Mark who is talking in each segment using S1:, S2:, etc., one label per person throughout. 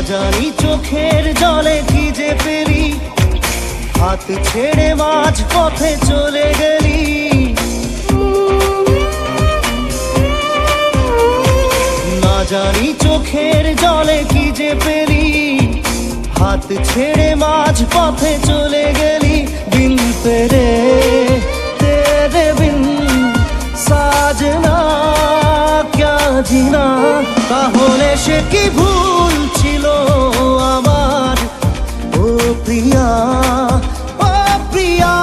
S1: জানি চোখের জলে কি যে পেলি, হাত ছেড়ে মাঝ পথে চলে গেলি। না জানি চোখের জলে কি যে পেলি, হাত ছেড়ে মাঝ পথে চলে গেলি। বিন তেরে তেরে বিন সাজনা ক্যা জিনা। তাহলে সে কি ভুল ছিল আমার, ও প্রিয়া ও প্রিয়া।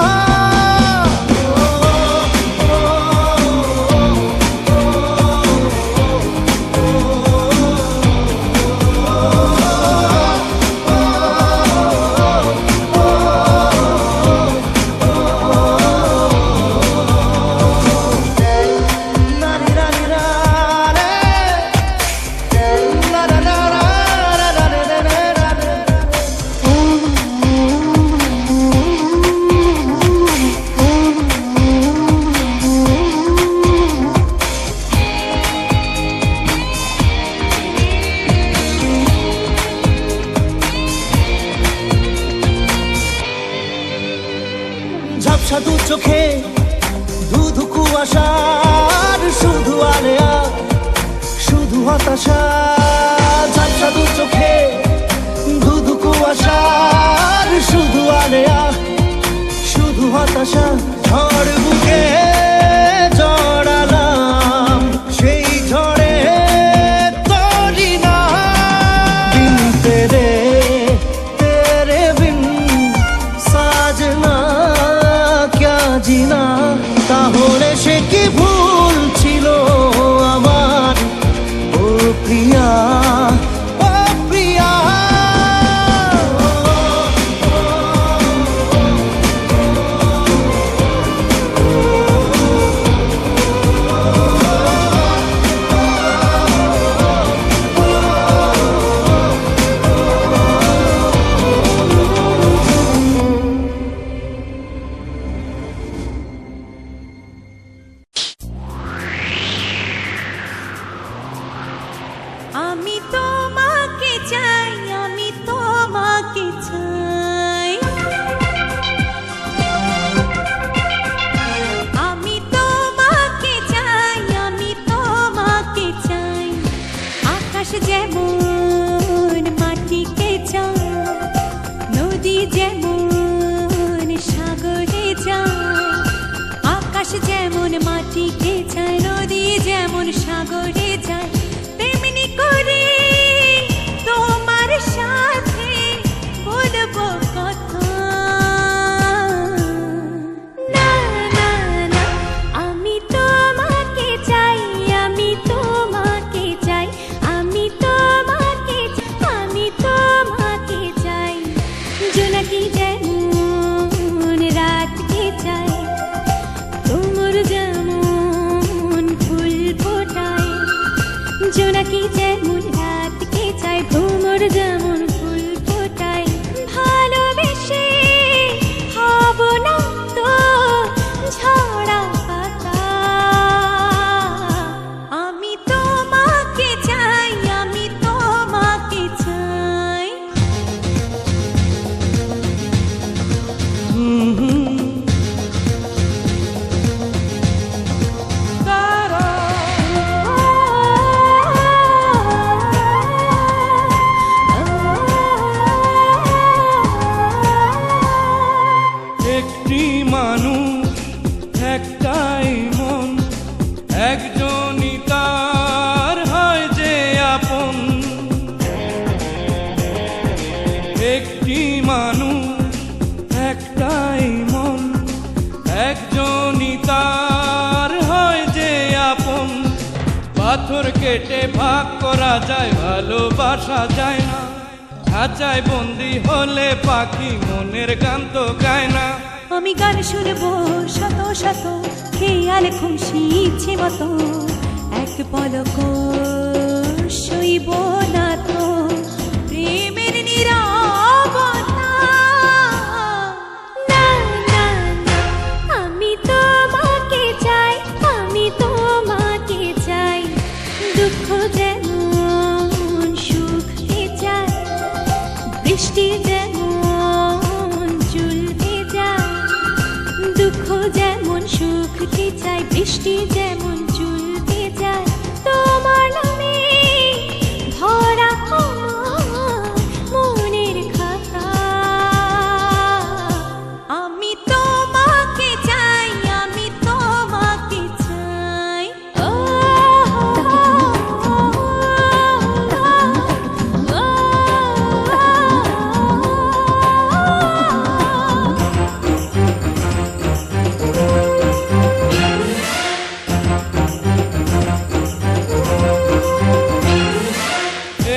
S1: ঝাপসা দু চোখে ধুধু কুয়াশার শুধু আলেয়া শুধু হতাশা। ঝাপসা দু চোখে ধুধু কুয়াশার শুধু আলেয়া শুধু হতাশা। ঝড় বুকে জড়ালাম সেই ঝড়ে তরি না। বিন তেরে তেরে বিন সাজনা ক্যা জিনা। তাহলে সে কি ভুল ছিল আমার, ও প্রিয়া ও প্রিয়া।
S2: আমি তোমাকে চাই, আমি তোমাকে চাই, আমি তোমাকে চাই, আমি তোমাকে চাই। আকাশ যেমন মাটিকে চায়, নদী যেমন সাগরে যায়। আকাশ যেমন মাটিকে চায়, নদী যেমন সাগরে যায়, তেমনি করে তোমার সাথে বলবো কথা। না না না, আমি তোমাকে চাই, আমি তোমাকে চাই, আমি তোমাকে আমি তোমাকে চাই। জোনাকি যেমন রাতকে চাই, তোমার যেমন ফুল ফোটায়। জোনাকি যেমন রাতকে চাই, ভ্রমর যেমন ফুল ফোটায়। ভালোবেসে হব না তো ঝরা পাতা। আমি তোমাকে চাই, আমি তোমাকে চাই।
S3: একটি মানুষ একটাই মন, একজনই তার হয় যে আপন। একটি মানুষ একটাই মন, একজনই তার হয় যে আপন। পাথর কেটে ভাগ করা যায়, ভালোবাসা যায় না। খাঁচায় বন্দি হলে পাখি মনের গান তো গায় না।
S2: আমি গান শুনবো শত শত, খেয়াল খুশি ইচ্ছে মতো। এক পলক সইব না তো প্রেমের নীরবতা। না না না, আমি তোমাকে চাই, আমি তোমাকে চাই। দুঃখ যেমন সুখকে চাই, বৃষ্টি যেমন চুলকে যায় তোমার নামে ভরা আমার মনের খাতা। আমি তোমাকে চাই, আমি তোমাকে চাই। ও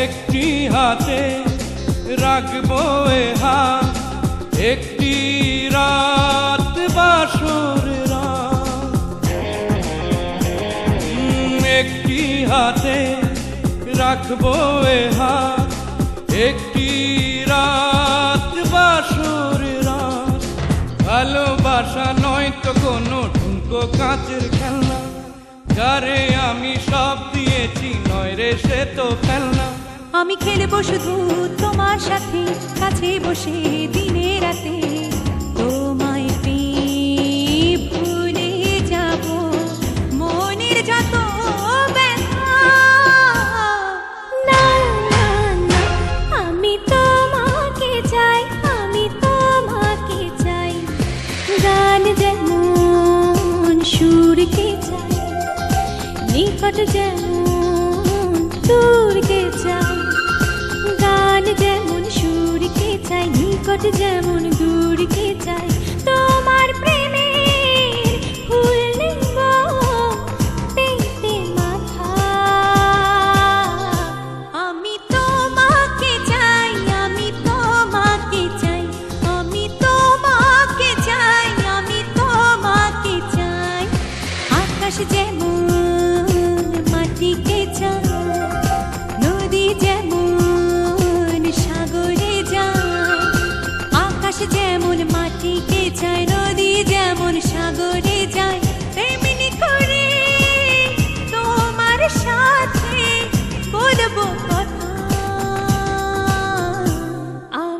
S3: একটি হাতে রাখবো এ হাত, একটি রাত বাসর রাত। একটি হাতে রাখবো এ হাত, একটি রাত বাসর রাত। ভালোবাসা নয় তো কোনো ঠুনকো কাঁচের খেলনা, যারে আমি সব দিয়েছি নয় রে সে তো ফেলনা।
S2: আমি খেলবো শুধু তোমার সাথে, কাছে বসে দিনে রাতে তোমায় পেয়ে ভুলে যাব মনের যত ব্যথা। না না না, আমি তোমাকে চাই, আমি তোমাকে চাই। গান যেমন সুরকে চাই, নিকট যেমন দূরকে চাই। গান যেমন সুরকে চাই, নিকট যেমন দূরকে চাই। তোমার প্রেমের ফুল নেব পেতে মাথা। আমি তোমাকে চাই, আমি তোমাকে চাই, আমি তোমাকে চাই, আমি তোমাকে চাই। আকাশ যেমন